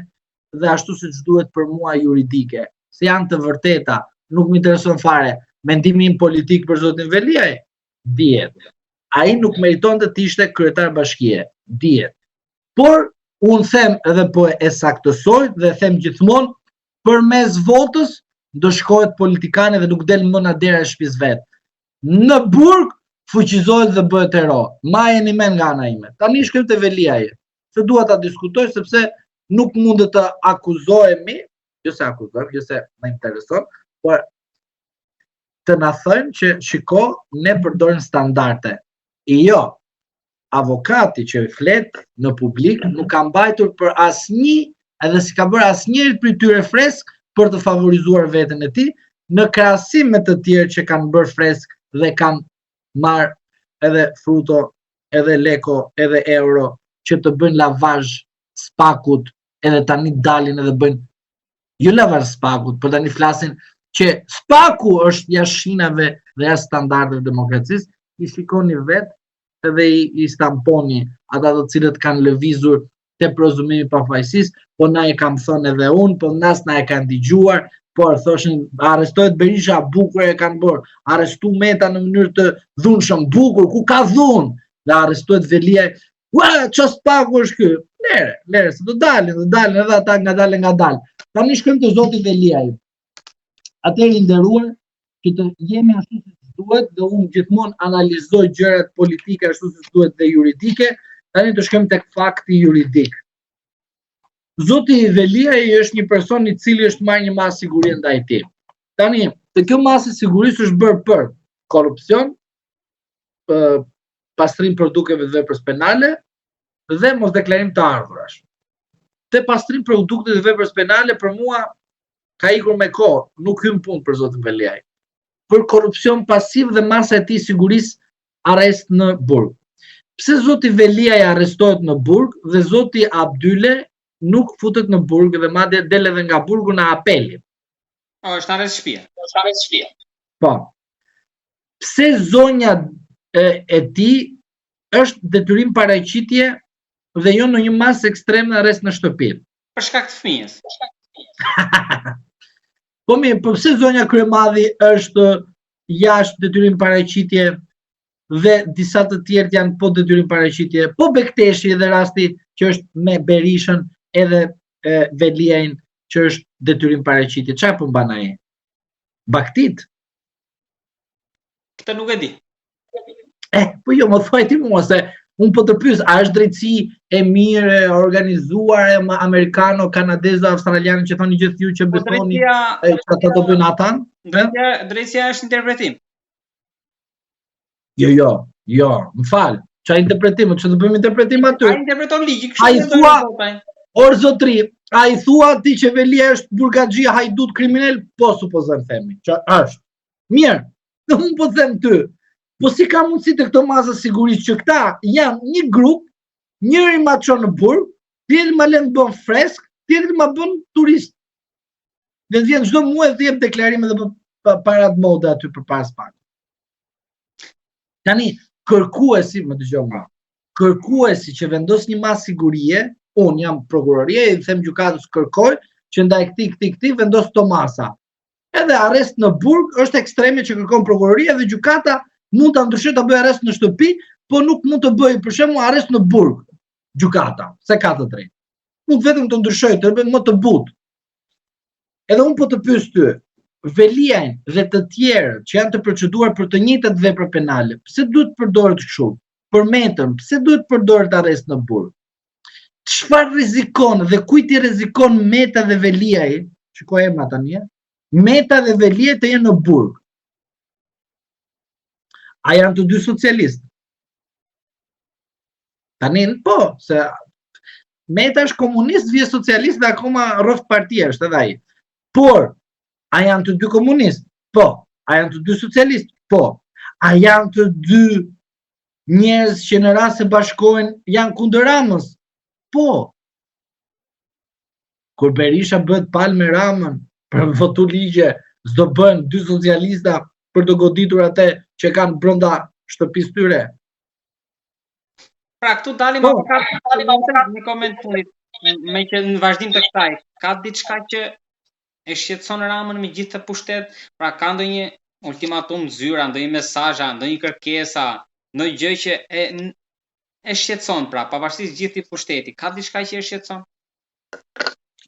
dhe ashtu siç duhet për mua juridike. Se janë të vërteta, nuk më intereson fare. Mendimi im politik për zotin Veliaj, dihet. Ai nuk meriton të ishte kryetar bashkie, dihet. Por unë them edhe po e saktësoj dhe them gjithmonë përmes votës do shkohet politikane dhe nuk del më në dera e shtëpisë vet. Në burg fuqizohet dhe bëhet hero. Ma jeni men nga ana ime. Tani shkrim te Veliaj, se dua ta diskutoj sepse nuk mund të akuzohemi, jo se akuzojmë, jo se më intereson, por të na thënë që shiko, ne përdorim standarde. Jo, avokati që flet në publik nuk ka mbajtur për asnjë, edhe si ka bërë asnjëri prej tyre fresk për të favorizuar veten e tij, në krahasim me të tjerë që kanë bërë fresk dhe kanë marr edhe fruto, edhe leko, edhe euro, që të bëjnë lavazh spakut, edhe tani dalin edhe bëjnë, jo lavazh spakut, por tani flasin që spaku është jashtë shinave dhe jashtë standardeve demokracisë, i shikoni vetë edhe i stamponi ata të cilët kanë lëvizur te prezumimi pafajësisë, po na e kam thënë edhe unë, po nas na e kanë dëgjuar, por thoshin arrestohet Berisha, bukur e kanë bërë, arrestu Meta në mënyrë të dhunshëm, bukur, ku ka dhunë, dhe arrestohet Veliaj, ç'o spaku është ky? Lere, se do dalin edhe ata nga dalë. Tani shkojmë te zoti Veliaj. Atëherë i nderuar, që të jemi ashtu siç duhet dhe unë gjithmonë analizoj gjërat politike ashtu siç duhet dhe juridike, tani të shkojmë tek fakti juridik. Zoti Veliaj është një person i cili është marrë një masë sigurie ndaj tij. Tani, te kjo masë sigurisë është bërë për korrupsion, pastrim produkteve të veprës penale dhe mosdeklarim të ardhurash. Te pastrim produkteve të veprës penale për mua ka ikur me kohë, nuk hyn punë për zotin Veliaj. Për korrupsion pasiv dhe masa e tij sigurisë arrest në burg. Pse zoti Veliaj arrestohet në burg dhe zoti Abdyle nuk futet në burg dhe madje del edhe nga burgu në apeli?
Është arrest shtëpie.
Po. Pse zonja e tij është detyrim paraqitje dhe jo në një masë ekstreme arrest në shtëpi?
Për shkak të fëmijës.
Po mirë, po pse zonja Kryemadhi është jashtë detyrim paraqitje dhe disa të tjerë janë po detyrim paraqitje? Po Bekteshi edhe rasti që është me Berishën edhe Veliajin që është detyrim paraqitje. Çfarë po mban ai? Baktit?
Këtë nuk e di.
Po jo, më thuaj ti mua se unë po të pyes, a është drejtësi e mirë, e organizuar, e amerikano, kanadeze, australiane që thoni gjithë ju që besoni që ata do bëjnë ata?
Drejtësia është interpretim.
Jo, më fal. Çfarë interpretim? Ç'do bëjmë interpretim aty?
Ai interpreton ligjin,
Ai thua, or zotri, ai thua ti që Velia është burgaxhi, hajdut kriminal, po supozojmë themi. Që është. Mirë. Unë po them ty. Po si ka mundësi të këto masa sigurisë që këta janë një grup, njëri ma çon në burg, tjetri ma lën bën fresk, tjetri ma bën turist. Dhe vjen çdo muaj të jep deklarime dhe para të mode aty përpara Spakut. Tani kërkuesi, më dëgjoj nga. Kërkuesi që vendos një masë sigurie, unë jam prokuroria i them gjykatës kërkoj që ndaj këtij vendos këto masa. Edhe arrest në burg është ekstreme që kërkon prokuroria dhe gjykata mund ta ndryshojë ta bëjë arrest në shtëpi, po nuk mund të bëjë për shembull arrest në burg. Gjykata, se ka të drejtë. Mund vetëm të ndryshojë, të bëjë më të butë. Edhe unë po të pyes ty, Veliajn dhe të tjerë që janë të proceduar për të njëjtat vepra penale, pse duhet përdoret kështu? Për metën, pse duhet përdoret arrest në burg? Çfarë rrezikon dhe kujt i rrezikon Meta dhe Veliaj? Shikoj emra tani. Meta dhe Veliaj të jenë në burg. A janë të dy socialistë? Tani po, se Meta është komunist, vje socialist dhe akoma rroft partia është edhe ai. Por a janë të dy komunistë? Po. A janë të dy socialistë? Po. A janë të dy njerëz që në rast se bashkohen janë kundër Ramës? Po. Kur Berisha bëhet palë me Ramën për votu ligje, s'do bën dy socialista për të goditur atë që kanë brenda shtëpisë tyre.
Pra këtu dalim në koment punit, me që në vazhdim të kësaj, ka diçka që e shqetëson Ramën me gjithë të pushtet, pra ka ndonjë ultimatum zyra, ndonjë mesazha, ndonjë kërkesa, ndonjë gjë që e shqetëson, pra pavarësisht gjithë i pushteti, ka diçka që e shqetëson?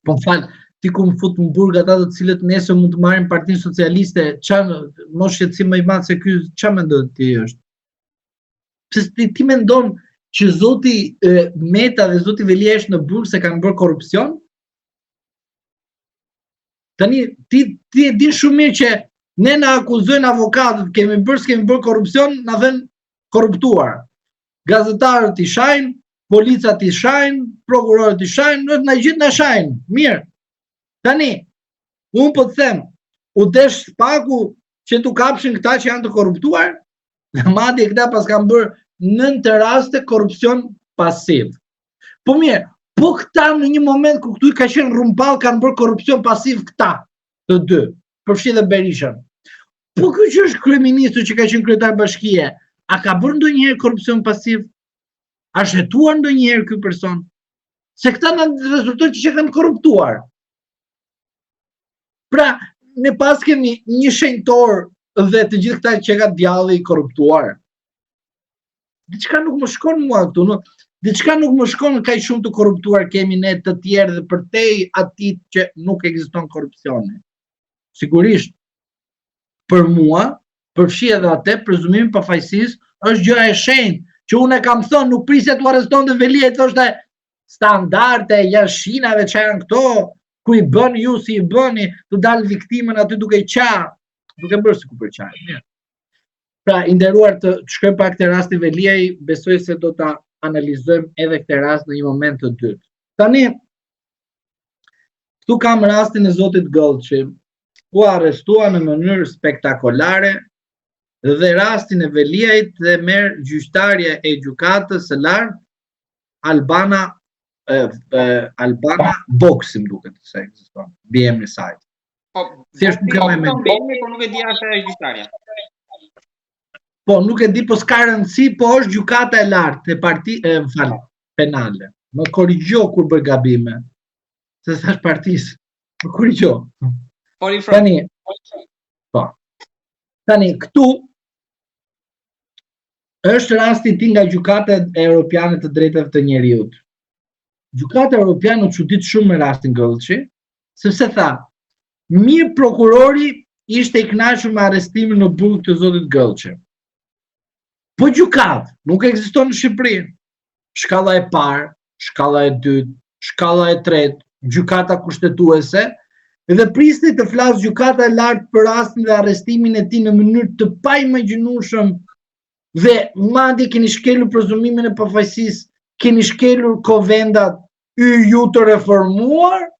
Po fal, ti ku më fut në burg ata të cilët nesër mund të marrin Partinë Socialiste, çfarë mos shqetësim më i madh se ky, çfarë mendon ti është? Pse ti mendon që zoti Meta dhe zoti Veliaj është në burg se kanë bërë korrupsion? Tani ti e din shumë mirë që ne na akuzojnë avokatët, kemi bërë korrupsion, na vën korruptuar. Gazetarët i shajnë, policat i shajnë, prokurorët i shajnë, na gjithë na shajnë. Mirë. Tani, unë po të them, u desh Spaku që tu kapshin këta që janë të korruptuar, dhe madje këta pas kanë bërë 9 raste korrupsion pasiv. Po mirë, po këta në një moment ku këtu i ka qenë rrumball kanë bërë korrupsion pasiv këta, të dy, përfshi dhe Berishën. Po ky që është kryeministri që ka qenë kryetar bashkie, a ka bërë ndonjëherë korrupsion pasiv? A shëtuar ndonjëherë ky person? Se këta në rezultojnë që kanë korruptuar. Pra, ne pas kemi një shenjtor dhe të gjithë këta që ka djalli i korruptuar. Diçka nuk më shkon mua këtu, diçka nuk më shkon kaq shumë të korruptuar kemi ne të tjerë dhe përtej atij që nuk ekziston korrupsioni. Sigurisht, për mua, përfshi edhe atë, prezumimi pafajësisë është gjë e shenjtë, që unë e kam thënë, nuk prisja të arreston dhe Veliaj thoshte standarde, jashinave që janë këto, ku i bëni ju si i bëni, të dalë viktimën aty duke i qa, duke bërë si ku për qaj. Pra, inderuar të shkojmë pak këtë rast i Veliaj, besoj se do ta analizojmë edhe këtë rast në një moment të dytë. Tani, këtu kam rastin e zotit Gëllçi, u arrestua në mënyrë spektakolare dhe rastin e Veliajt dhe merr gjyqtarja e gjykatës së lartë Albana Boksi, më duket se ekziston, mbi emrin e saj.
Po,
thjesht nuk kam emrin.
Po nuk e di as e gjyqtarja.
Po, nuk e di, po s'ka rëndësi, po është gjykata e lartë e penale. Më korrigjo kur bëj gabime. Se thash partisë. Më korrigjo. Tani, këtu është rasti ti nga gjykata Europiane të drejtave të njerëzit. Gjykata Europiane u çudit shumë me rastin Gëllçi, sepse tha, mirë prokurori ishte i kënaqur me arrestimin në burg të zotit Gëllçi. Po gjykat nuk ekziston në Shqipëri. Shkalla e parë, shkalla e dytë, shkalla e tretë, gjykata kushtetuese, dhe prisni të flas gjykata e lartë për rastin dhe arrestimin e tij në mënyrë të paimagjinueshëm dhe madje keni shkelur prezumimin e pafajësisë, keni shkelur kovendat ju të reformuar?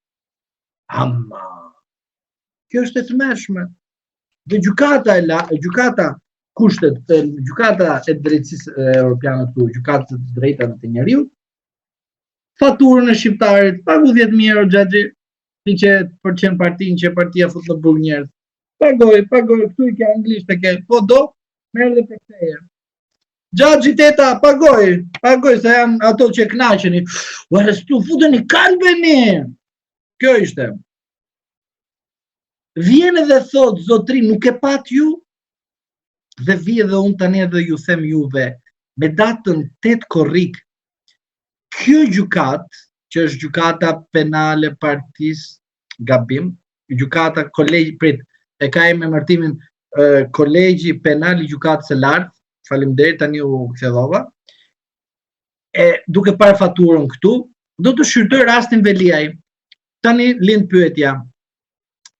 Ama, kjo është e tmeshme. Dhe gjykata e drejtësisë europiane këtu, gjykata e drejtave të njerëzit, faturën e shqiptarit, pagu 10.000 euro xhaxhi, ti që për qenë partinë që partia fut në burg njerëz. Pagoj, këtu i ke anglisht e ke, po do, merr dhe për teje. Xhaxhi teta, pagoj se janë ato që kënaqeni. U arrestu, futeni kalbeni. Kjo ishte. Vjen edhe thot zotri, nuk e pat ju, dhe vi edhe unë tani edhe ju them juve, me datën 8 korrik, kjo gjukat, që është gjukata penale partis gabim, gjukata kolegji, e ka me emërtimin kolegji penali gjukatës e lartë, faleminderit tani u kthedhova, duke parë faturën këtu, do të shqyrtoj rastin Veliaj. Tani lind pyetja,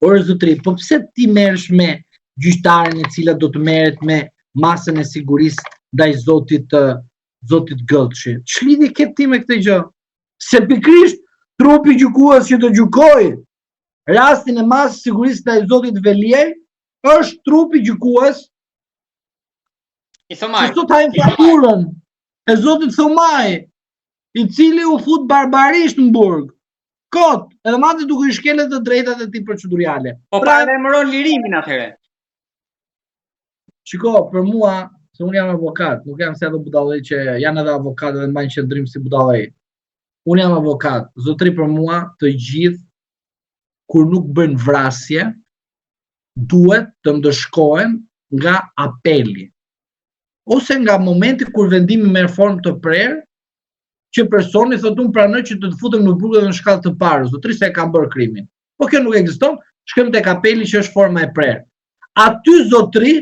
orë zotri, po pse ti merresh me gjyqtarin e cila do të merret me masën e sigurisë ndaj zotit Gëllçi? Ç'lidhje ke ti me këtë gjë? Se pikrisht trupi gjykues që të gjykoj rastin e masës së sigurisë ndaj zotit Veliaj është trupi gjykues
I Thomaj.
Sot hajnë faturën e zotit Thomaj, i cili u fut barbarisht në burg. Kot, edhe madje duke i shkelet të drejtat e tij procedurale.
Po pra emëron lirimin atëherë.
Shiko, për mua, se unë jam avokat, nuk jam se ato budallëj që janë edhe avokat dhe mbajnë qendrim si budallëj. Unë jam avokat, zotri për mua të gjithë kur nuk bën vrasje, duhet të ndëshkohen nga apeli. Ose nga momenti kur vendimi merr formë të prerë, që personi thotë unë pranoj që të futem në burg edhe në shkallë të parë, zotri se ka bërë krimin. Po kjo nuk ekziston, shkojmë tek apeli që është forma e prerë. Aty zotri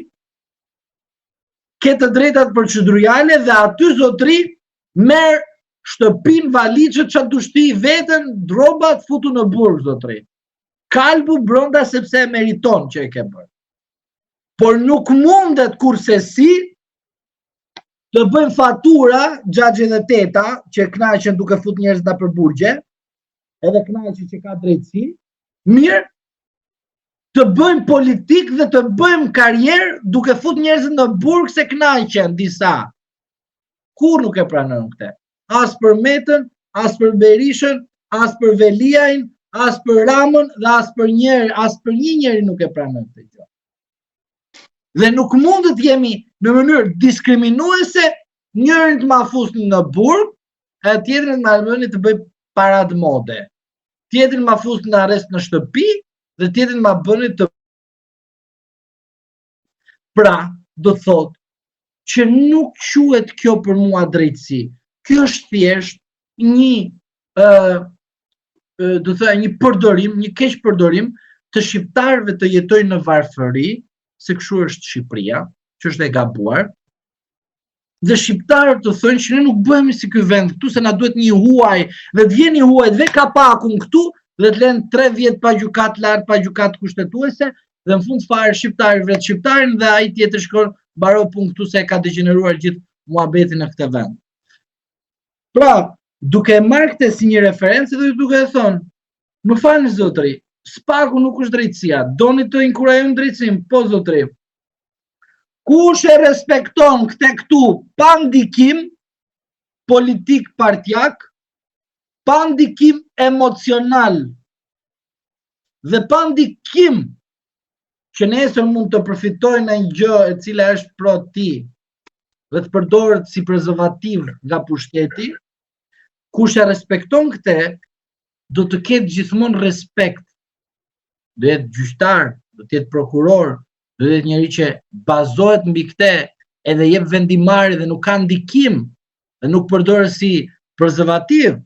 ke të drejtat procedurale dhe aty zotri merr shtëpinë, valizhet, çfarë do shti veten, drobat futu në burg zotri. Kalbu brenda sepse e meriton që e ke bërë. Por nuk mundet kurse si të bëjmë fatura, xhaxhi dhe teta, që kënaqen duke fut njerëz nga përburgje, edhe kënaqen që ka drejtësi, mirë, të bëjmë politik dhe të bëjmë karrierë duke fut njerëz në burg se kënaqen disa. Kur nuk e pranojnë këtë? As për Metën, as për Berishën, as për Veliajin, as për Ramën dhe as për një njeri nuk e pranojnë këtë gjë. Dhe nuk mund të jemi në mënyrë diskriminuese njërin të ma fusni në burg, e tjetrin ma bëni të bëj parad mode. Tjetrin ma fusni në arrest në shtëpi, dhe tjetrin ma bëni të... Pra, do thot, që nuk quhet kjo për mua drejtësi. Kjo është thjesht një përdorim, një keq përdorim të shqiptarëve të jetojnë në varfëri, se kështu është Shqipëria, që është e gabuar, dhe shqiptarët të thonë që ne nuk bëhemi si ky vend këtu, se na duhet një huaj, dhe të vjen një huaj dhe kapakun këtu, dhe të lënë 3 vjet pa gjykat lart, pa gjykat kushtetuese, dhe në fund fare shqiptari vret shqiptarin dhe ai tjetër shkon mbaro punë këtu se ka degeneruar gjithë muhabetin në këtë vend. Pra, duke marrë këtë si një referencë dhe duke e thonë, më falni zotri, spaku nuk është drejtësia, doni të inkurajon drejtësim, po zotri. Kush e respekton këtu pa ndikim politik partjak, pa ndikim emocional dhe pa ndikim që nesër mund të përfitojnë në një gjë e cila është pro ti dhe të përdoret si prezervativ nga pushteti, kush e respekton këtë, do të ketë gjithmonë respekt. Do jetë gjyqtar, do të jetë prokuror, do jetë njëri që bazohet mbi këtë edhe jep vendimari dhe nuk ka ndikim dhe nuk përdoret si prezervativ,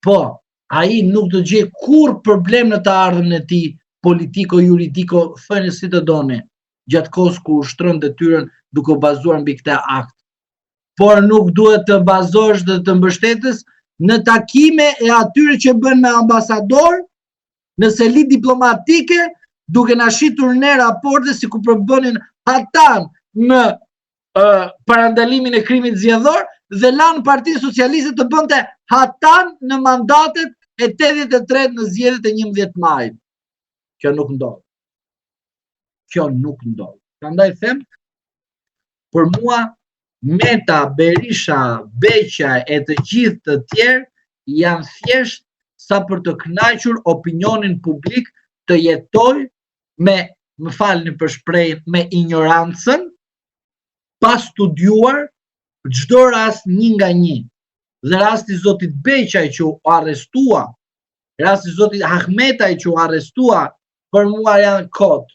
po ai nuk do të gjejë kur problem në të ardhmen e tij politiko-juridiko, thënë si të doni, gjatë kohës ku ushtron detyrën duke bazuar mbi këtë akt. Por nuk duhet të bazohesh dhe të mbështetës në takime e atyre që bën me ambasador, në seli diplomatike, duke na shitur ne raporte si ku përbënin hatan në parandalimin e krimit zgjedhor dhe lanë Partia Socialiste të bënte hatan në mandatet e 83 në zgjedhjet e 11 majit. Kjo nuk ndodh. Kjo nuk ndodh. Prandaj them, për mua Meta, Berisha, Beqa e të gjithë të tjerë janë thjesht sa për të kënaqur opinionin publik të jetoj me, më falni për shprehjen, me ignorancën, pa studiuar çdo rast një nga një. Dhe rasti zotit Beqaj që u arrestua, rasti zotit Ahmetaj që u arrestua, për mua janë kot,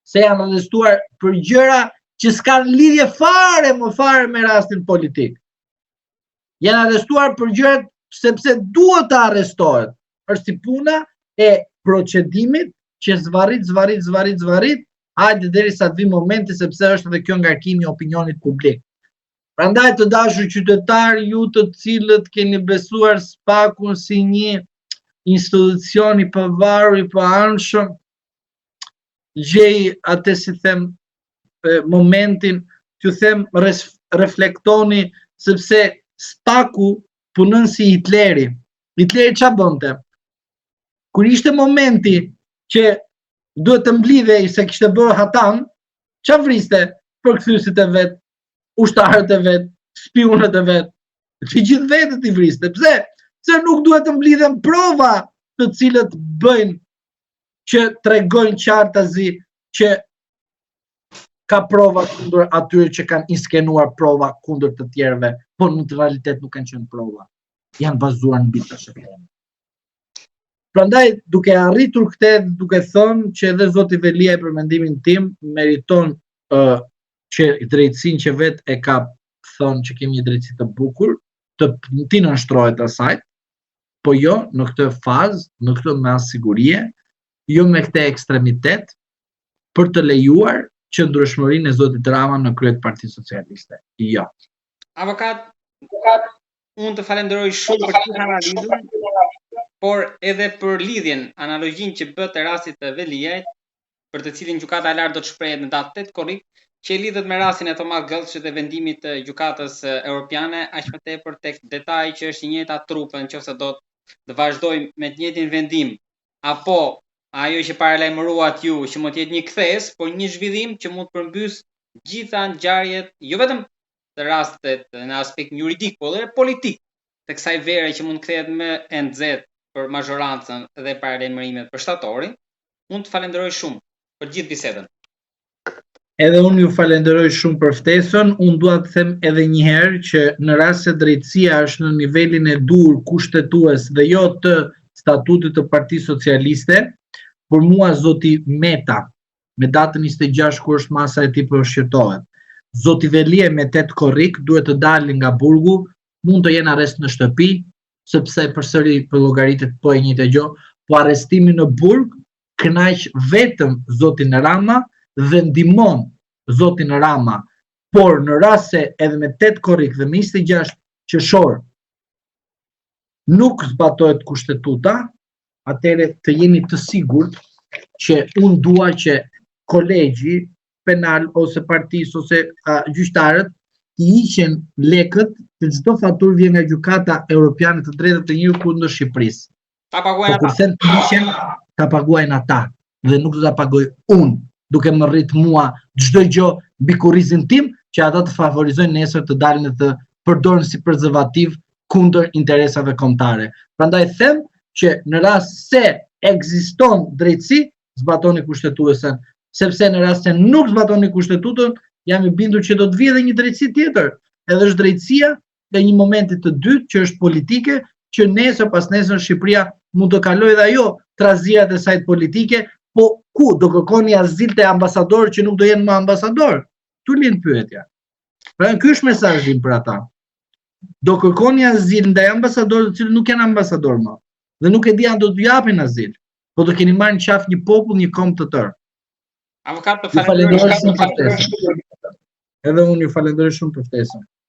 se janë arrestuar për gjëra që s'kan lidhje fare me rastin politik. Janë arrestuar për gjërat sepse duhet të arrestohet. Është si puna e procedimit që zvarrit, hajde derisa të vi momenti sepse është edhe kjo ngarkimi i opinionit publik. Prandaj të dashur qytetar, ju të cilët keni besuar SPAK-un si një institucion i pavarur, i paanshëm, gjej atë si them momentin, t'ju them reflektoni sepse SPAK-u punon si Hitleri. Hitleri ç'a bënte? Kur ishte momenti që duhet të mblidhej se kishte bërë hatan, ç'a vriste? Përkthyesit e vet, ushtarët e vet, spionët e vet, të gjithë vetët i vriste. Pse? Se nuk duhet të mblidhen prova të cilët bëjnë që tregojnë qartazi që ka prova kundër atyre që kanë inskenuar prova kundër të tjerëve, por në realitet nuk kanë qenë prova. Janë bazuar mbi të shërbim. Prandaj, duke arritur këtë, duke thënë që edhe zoti Velia për mendimin tim meriton që drejtësinë që vetë e ka thënë që kemi një drejtësi të bukur, ti nënshtrohet asaj, po jo në këtë fazë, në këtë me sigurie, jo me këtë ekstremitet, për të lejuar qëndrueshmërinë e zotit Rama në krye të Partisë Socialiste. Jo.
Avokat, unë të falenderoj shumë për këtë analizën, por edhe për lidhjen, analogjinë që bët e rastit të Veliajt, për të cilin gjykata e lartë do të shprehet në datë 8 korrik, që lidhet me rastin e Thomas Gëllçit dhe vendimit të gjykatës europiane, aq më tepër tek detaji që është i njëjta trupe, nëse do të vazhdojmë me të njëjtin vendim, apo ajo që paralajmëruat ju që mund të jetë një kthes, por një zhvillim që mund të përmbys gjitha ngjarjet, jo vetëm të rastet në aspekt juridik, por edhe politik, të kësaj vere që mund të kthehet më e nxehtë për mazhorancën dhe paralajmërimet për shtatorin. Unë të falenderoj shumë për gjithë bisedën.
Edhe unë ju falenderoj shumë për ftesën, unë dua të them edhe një herë që në rast se drejtësia është në nivelin e dur kushtetues dhe jo të statutit të Partisë Socialiste, për mua zoti Meta, me datën 26 kur është masa e tij përshqyrtohet, zoti Velia me 8 korrik duhet të dalin nga burgu, mund të jenë arrest në shtëpi, sepse përsëri për llogaritet po e njëjtë gjë, po arrestimi në burg kënaq vetëm zotin Rama dhe ndihmon zotin Rama, por në rast se edhe me 8 korrik dhe me 26 qershor nuk zbatohet kushtetuta, atëre të jeni të sigurt që unë dua që kolegji penal ose partisë ose gjyqtarët i hiqen lekët të çdo faturë vjen nga gjykata europiane të drejtave të njeriut kundër Shqipërisë.
Ta paguajnë ata.
Kurse të hiqen, ta paguajnë ata dhe nuk do ta paguaj unë, duke më rrit mua çdo gjë mbi kurrizin tim që ata të favorizojnë nesër të dalin dhe të përdoren si prezervativ kundër interesave kombëtare. Prandaj them që në rast se ekziston drejtësi, zbatoni kushtetuesen, sepse në rast se nuk zbatoni kushtetutën, jam i bindur që do të vijë edhe një drejtësi tjetër. Edhe është drejtësia e një momenti të dytë që është politike, që nesër pas nesër Shqipëria mund të kalojë dhe ajo trazirat e saj politike, po ku do kërkoni azil te ambasador që nuk do jenë më ambasador? Tu lind pyetja. Pra ky është mesazhi për ata. Do kërkoni azil ndaj ambasadorëve të cilët nuk janë ambasador më. Dhe nuk e di do të japin azil, po do keni marrë në qafë një popull, një kombë të tërë.
Avokat, të falenderoj shumë për
ftesën. Edhe unë ju falenderoj shumë për ftesën.